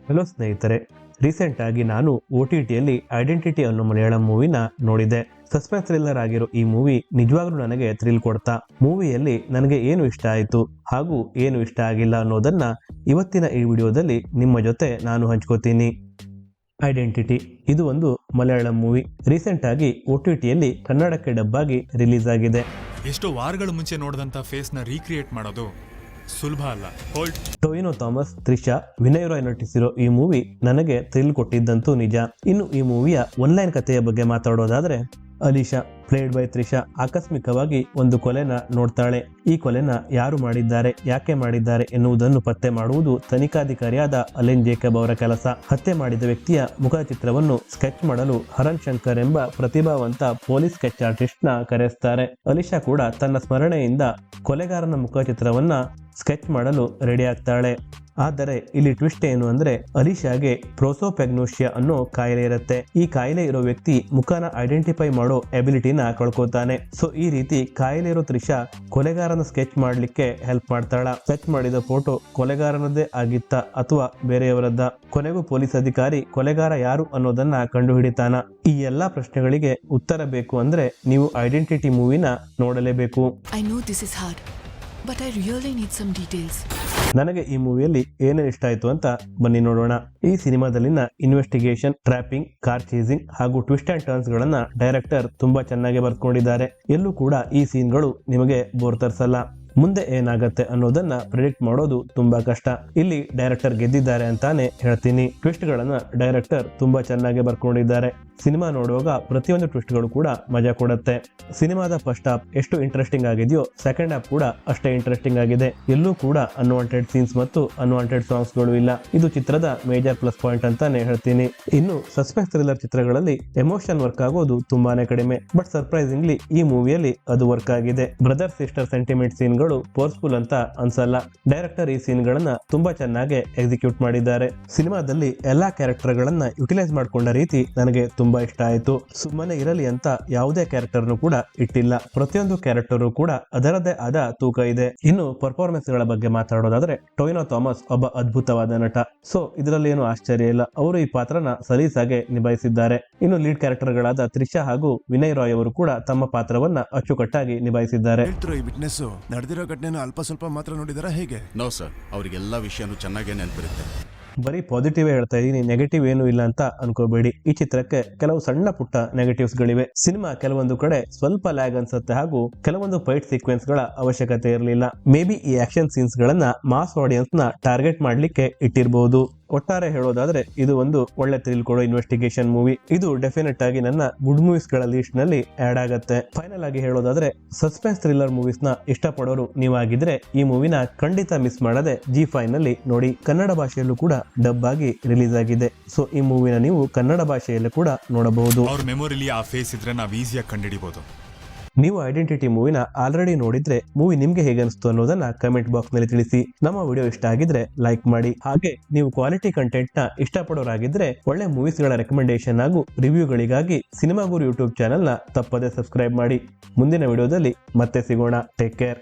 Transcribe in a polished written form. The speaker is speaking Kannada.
ಹಲೋ ಸ್ನೇಹಿತರೆ, ರೀಸೆಂಟ್ ಆಗಿ ನಾನು OTTಯಲ್ಲಿ ಐಡೆಂಟಿಟಿ ಅನ್ನೋ ಮಲಯಾಳಂ ಮೂವಿನ ನೋಡಿದೆ. ಸಸ್ಪೆನ್ಸ್ ಥ್ರಿಲ್ಲರ್ ಆಗಿರೋ ಈ ಮೂವಿ ನಿಜವಾಗ್ಲೂ ನನಗೆ ಥ್ರಿಲ್ ಕೊಡ್ತಾ. ಮೂವಿಯಲ್ಲಿ ನನಗೆ ಏನು ಇಷ್ಟ ಆಯಿತು ಹಾಗೂ ಏನು ಇಷ್ಟ ಆಗಿಲ್ಲ ಅನ್ನೋದನ್ನ ಇವತ್ತಿನ ಈ ವಿಡಿಯೋದಲ್ಲಿ ನಿಮ್ಮ ಜೊತೆ ನಾನು ಹಂಚ್ಕೋತೀನಿ. ಐಡೆಂಟಿಟಿ ಇದು ಒಂದು ಮಲಯಾಳಂ ಮೂವಿ. ರೀಸೆಂಟ್ ಆಗಿ OTTಯಲ್ಲಿ ಕನ್ನಡಕ್ಕೆ ಡಬ್ ಆಗಿ ರಿಲೀಸ್ ಆಗಿದೆ. ಎಷ್ಟೋ ವಾರಗಳ ಮುಂಚೆ ನೋಡಿದಂತ ಫೇಸ್ ನ ರೀಕ್ರಿಯೇಟ್ ಮಾಡೋದು ಸುಲಭ ಅಲ್ಲ. ಟೊವಿನೋ ಥಾಮಸ್, ತ್ರಿಷಾ, ವಿನಯ್ ರಾಯ್ ನಟಿಸಿರೋ ಈ ಮೂವಿ ನನಗೆ ಥ್ರಿಲ್ ಕೊಟ್ಟಿದ್ದಂತೂ ನಿಜ. ಇನ್ನು ಈ ಮೂವಿಯ ಒನ್ಲೈನ್ ಕಥೆಯ ಬಗ್ಗೆ ಮಾತಾಡೋದಾದ್ರೆ, ಅಲಿಶಾ ಪ್ಲೇಡ್ ಬೈ ತ್ರಿಷಾ ಆಕಸ್ಮಿಕವಾಗಿ ಒಂದು ಕೊಲೆನ ನೋಡ್ತಾಳೆ. ಈ ಕೊಲೆನ ಯಾರು ಮಾಡಿದ್ದಾರೆ, ಯಾಕೆ ಮಾಡಿದ್ದಾರೆ ಎನ್ನುವುದನ್ನು ಪತ್ತೆ ಮಾಡುವುದು ತನಿಖಾಧಿಕಾರಿಯಾದ ಅಲೆನ್ ಜೇಕಬ್ ಅವರ ಕೆಲಸ. ಹತ್ಯೆ ಮಾಡಿದ ವ್ಯಕ್ತಿಯ ಮುಖ ಚಿತ್ರವನ್ನು ಸ್ಕೆಚ್ ಮಾಡಲು ಹರಣ್ ಶಂಕರ್ ಎಂಬ ಪ್ರತಿಭಾವಂತ ಪೊಲೀಸ್ ಸ್ಕೆಚ್ ಆರ್ಟಿಸ್ಟ್ ನ ಕರೆಸ್ತಾರೆ. ಅಲಿಶಾ ಕೂಡ ತನ್ನ ಸ್ಮರಣೆಯಿಂದ ಕೊಲೆಗಾರನ ಮುಖ ಚಿತ್ರವನ್ನ ಸ್ಕೆಚ್ ಮಾಡಲು ರೆಡಿ ಆಗ್ತಾಳೆ. ಆದರೆ ಇಲ್ಲಿ ಟ್ವಿಸ್ಟ್ ಏನು ಅಂದ್ರೆ, ಅಲಿಶಾಗೆ ಪ್ರೋಸೋಪೆಗ್ನೋಷಿಯಾ ಅನ್ನೋ ಕಾಯಿಲೆ ಇರುತ್ತೆ. ಈ ಕಾಯಿಲೆ ಇರೋ ವ್ಯಕ್ತಿ ಮುಖನ ಐಡೆಂಟಿಫೈ ಮಾಡೋ ಎಬಿಲಿಟಿನ ಕಳ್ಕೊತಾನೆ. ಸೊ ಈ ರೀತಿ ಕಾಯಿಲೆ ಇರೋ ತ್ರಿಷಾ ಕೊಲೆಗಾರನ ಸ್ಕೆಚ್ ಮಾಡ್ಲಿಕ್ಕೆ ಹೆಲ್ಪ್ ಮಾಡ್ತಾಳ. ಸ್ಕೆಚ್ ಮಾಡಿದ ಫೋಟೋ ಕೊಲೆಗಾರನದೇ ಆಗಿತ್ತ ಅಥವಾ ಬೇರೆಯವರದ್ದ? ಕೊನೆಗೂ ಪೊಲೀಸ್ ಅಧಿಕಾರಿ ಕೊಲೆಗಾರ ಯಾರು ಅನ್ನೋದನ್ನ ಕಂಡುಹಿಡಿತಾನ. ಈ ಎಲ್ಲಾ ಪ್ರಶ್ನೆಗಳಿಗೆ ಉತ್ತರ ಬೇಕು ಅಂದ್ರೆ ನೀವು ಐಡೆಂಟಿಟಿ ಮೂವಿನ ನೋಡಲೇಬೇಕು. But I really need some details. ನನಗೆ ಈ ಮೂವಿಯಲ್ಲಿ ಏನೇನು ಇಷ್ಟ ಆಯ್ತು ಅಂತ ಬನ್ನಿ ನೋಡೋಣ. ಈ ಸಿನಿಮಾದಲ್ಲಿನ ಇನ್ವೆಸ್ಟಿಗೇಷನ್, ಟ್ರ್ಯಾಪಿಂಗ್, ಕಾರ್ ಚೇಸಿಂಗ್ ಹಾಗೂ ಟ್ವಿಸ್ಟ್ ಅಂಡ್ ಟರ್ನ್ಸ್ ಗಳನ್ನ ಡೈರೆಕ್ಟರ್ ತುಂಬಾ ಚೆನ್ನಾಗಿ ಬರ್ಕೊಂಡಿದ್ದಾರೆ. ಎಲ್ಲೂ ಕೂಡ ಈ ಸೀನ್ಗಳು ನಿಮಗೆ ಬೋರ್ ತರಿಸಲ್ಲ. ಮುಂದೆ ಏನಾಗತ್ತೆ ಅನ್ನೋದನ್ನ ಪ್ರಿಡಿಕ್ಟ್ ಮಾಡೋದು ತುಂಬಾ ಕಷ್ಟ. ಇಲ್ಲಿ ಡೈರೆಕ್ಟರ್ ಗೆದ್ದಿದ್ದಾರೆ ಅಂತಾನೆ ಹೇಳ್ತೀನಿ. ಟ್ವಿಸ್ಟ್ ಗಳನ್ನ ಡೈರೆಕ್ಟರ್ ತುಂಬಾ ಚೆನ್ನಾಗಿ ಬರ್ಕೊಂಡಿದ್ದಾರೆ. ಸಿನಿಮಾ ನೋಡುವಾಗ ಪ್ರತಿಯೊಂದು ಟ್ವಿಸ್ಟ್ ಗಳು ಕೂಡ ಮಜಾ ಕೊಡುತ್ತೆ. ಸಿನಿಮಾದ ಫಸ್ಟ್ ಹಾಫ್ ಎಷ್ಟು ಇಂಟ್ರೆಸ್ಟಿಂಗ್ ಆಗಿದೆಯೋ ಸೆಕೆಂಡ್ ಹಾಫ್ ಕೂಡ ಅಷ್ಟೇ ಇಂಟ್ರೆಸ್ಟಿಂಗ್ ಆಗಿದೆ. ಎಲ್ಲೂ ಕೂಡ ಅನ್ವಾಂಟೆಡ್ ಸೀನ್ಸ್ ಮತ್ತು ಅನ್ವಾಂಟೆಡ್ ಸಾಂಗ್ಸ್ ಗಳು ಇಲ್ಲ. ಇದು ಚಿತ್ರದ ಮೇಜರ್ ಪ್ಲಸ್ ಪಾಯಿಂಟ್ ಅಂತಾನೆ ಹೇಳ್ತೀನಿ. ಇನ್ನು ಸಸ್ಪೆನ್ಸ್ ಥ್ರಿಲ್ಲರ್ ಚಿತ್ರಗಳಲ್ಲಿ ಎಮೋಷನ್ ವರ್ಕ್ ಆಗೋದು ತುಂಬಾನೇ ಕಡಿಮೆ. ಬಟ್ ಸರ್ಪ್ರೈಸಿಂಗ್ಲಿ ಈ ಮೂವಿಯಲ್ಲಿ ಅದು ವರ್ಕ್ ಆಗಿದೆ. ಬ್ರದರ್ ಸಿಸ್ಟರ್ ಸೆಂಟಿಮೆಂಟ್ ಸೀನ್ ಗಳು ಫೋರ್ಸ್ಫುಲ್ ಅಂತ ಅನ್ಸಲ್ಲ. ಡೈರೆಕ್ಟರ್ ಈ ಸೀನ್ ಗಳನ್ನ ತುಂಬಾ ಚೆನ್ನಾಗಿ ಎಕ್ಸಿಕ್ಯೂಟ್ ಮಾಡಿದ್ದಾರೆ. ಸಿನಿಮಾದಲ್ಲಿ ಎಲ್ಲಾ ಕ್ಯಾರೆಕ್ಟರ್ ಗಳನ್ನ ಯುಟಿಲೈಸ್ ಮಾಡ್ಕೊಂಡ ರೀತಿ ನನಗೆ ತುಂಬಾ ಇಷ್ಟ ಆಯ್ತು. ಸುಮ್ಮನೆ ಇರಲಿ ಅಂತ ಯಾವುದೇ ಕ್ಯಾರೆಕ್ಟರ್ ಕೂಡ ಇಟ್ಟಿಲ್ಲ. ಪ್ರತಿಯೊಂದು ಕ್ಯಾರೆಕ್ಟರ್ ಕೂಡ ಅದರದೇ ಆದ ತೂಕ ಇದೆ. ಇನ್ನು ಪರ್ಫಾರ್ಮೆನ್ಸ್ ಗಳ ಬಗ್ಗೆ ಮಾತಾಡೋದಾದ್ರೆ, ಟೊವಿನೋ ಥಾಮಸ್ ಒಬ್ಬ ಅದ್ಭುತವಾದ ನಟ. ಸೊ ಇದರಲ್ಲಿ ಏನು ಆಶ್ಚರ್ಯ ಇಲ್ಲ, ಅವರು ಈ ಪಾತ್ರನ ಸಲೀಸಾಗೆ ನಿಭಾಯಿಸಿದ್ದಾರೆ. ಇನ್ನು ಲೀಡ್ ಕ್ಯಾರೆಕ್ಟರ್ ಗಳಾದ ತ್ರಿಷಾ ಹಾಗೂ ವಿನಯ್ ರಾಯ್ ಅವರು ಕೂಡ ತಮ್ಮ ಪಾತ್ರವನ್ನ ಅಚ್ಚುಕಟ್ಟಾಗಿ ನಿಭಾಯಿಸಿದ್ದಾರೆ. ನಡೆದಿರೋ ಘಟನೆನ ಅಲ್ಪ ಸ್ವಲ್ಪ ಮಾತ್ರ ನೋಡಿದಾರ ಹೇಗೆ? ನೋ ಸರ್, ಅವರಿಗೆಲ್ಲ ವಿಷಯನೂ ಚೆನ್ನಾಗೇ ನೆನಪಿರುತ್ತೆ. ಬರೀ ಪಾಸಿಟಿವ್ ಹೇಳ್ತಾ ಇದೀನಿ, ನೆಗೆಟಿವ್ ಏನು ಇಲ್ಲ ಅಂತ ಅನ್ಕೋಬೇಡಿ. ಈ ಚಿತ್ರಕ್ಕೆ ಕೆಲವು ಸಣ್ಣ ಪುಟ್ಟ ನೆಗೆಟಿವ್ಸ್ ಗಳಿವೆ. ಸಿನಿಮಾ ಕೆಲವೊಂದು ಕಡೆ ಸ್ವಲ್ಪ ಲ್ಯಾಗ್ ಅನ್ಸುತ್ತೆ ಹಾಗೂ ಕೆಲವೊಂದು ಫೈಟ್ ಸೀಕ್ವೆನ್ಸ್ ಗಳ ಅವಶ್ಯಕತೆ ಇರಲಿಲ್ಲ. ಮೇ ಬಿ ಈ ಆಕ್ಷನ್ ಸೀನ್ಸ್ ಗಳನ್ನ ಮಾಸ್ ಆಡಿಯನ್ಸ್ ನ ಟಾರ್ಗೆಟ್ ಮಾಡ್ಲಿಕ್ಕೆ ಇಟ್ಟಿರಬಹುದು. ಒಟ್ಟಾರೆ ಹೇಳೋದಾದ್ರೆ ಇದು ಒಂದು ಒಳ್ಳೆ ಥ್ರಿಲ್ ಕೊಡೋ ಇನ್ವೆಸ್ಟಿಗೇಷನ್ ಮೂವಿ. ಇದು ಡೆಫಿನೆಟ್ ಆಗಿ ನನ್ನ ಗುಡ್ ಮೂವೀಸ್ ಗಳ ಲಿಸ್ಟ್ ನಲ್ಲಿ ಆಡ್ ಆಗತ್ತೆ. ಫೈನಲ್ ಆಗಿ ಹೇಳೋದಾದ್ರೆ, ಸಸ್ಪೆನ್ಸ್ ಥ್ರಿಲ್ಲರ್ ಮೂವೀಸ್ ನ ಇಷ್ಟಪಡೋರು ನೀವಾಗಿದ್ರೆ ಈ ಮೂವಿನ ಖಂಡಿತ ಮಿಸ್ ಮಾಡದೆ G5 ನಲ್ಲಿ ನೋಡಿ. ಕನ್ನಡ ಭಾಷೆಯಲ್ಲೂ ಕೂಡ ಡಬ್ ಆಗಿ ರಿಲೀಸ್ ಆಗಿದೆ. ಸೊ ಈ ಮೂವಿನ ನೀವು ಕನ್ನಡ ಭಾಷೆಯಲ್ಲೂ ಕೂಡ ನೋಡಬಹುದು. ಅವ್ರ ಮೆಮೊರಿಲಿ ಆ ಫೇಸ್ ಇದ್ರೆ ನಾವು ಈಸಿಯಾಗಿ ಕಂಡುಹಿಡಿಬಹುದು. ನೀವು ಐಡೆಂಟಿಟಿ ಮೂವಿನ ಆಲ್ರೆಡಿ ನೋಡಿದ್ರೆ ಮೂವಿ ನಿಮ್ಗೆ ಹೇಗೆ ಅನಿಸ್ತು ಅನ್ನೋದನ್ನ ಕಮೆಂಟ್ ಬಾಕ್ಸ್ ನಲ್ಲಿ ತಿಳಿಸಿ. ನಮ್ಮ ವಿಡಿಯೋ ಇಷ್ಟ ಆಗಿದ್ರೆ ಲೈಕ್ ಮಾಡಿ. ಹಾಗೆ ನೀವು ಕ್ವಾಲಿಟಿ ಕಂಟೆಂಟ್ ನ ಇಷ್ಟಪಡೋರಾಗಿದ್ರೆ ಒಳ್ಳೆ ಮೂವೀಸ್ ಗಳ ರೆಕಮೆಂಡೇಶನ್ ಹಾಗೂ ರಿವ್ಯೂಗಳಿಗಾಗಿ ಸಿನಿಮಾ ಗುರು ಯೂಟ್ಯೂಬ್ ಚಾನೆಲ್ ನ ತಪ್ಪದೆ ಸಬ್ಸ್ಕ್ರೈಬ್ ಮಾಡಿ. ಮುಂದಿನ ವಿಡಿಯೋದಲ್ಲಿ ಮತ್ತೆ ಸಿಗೋಣ. Take care.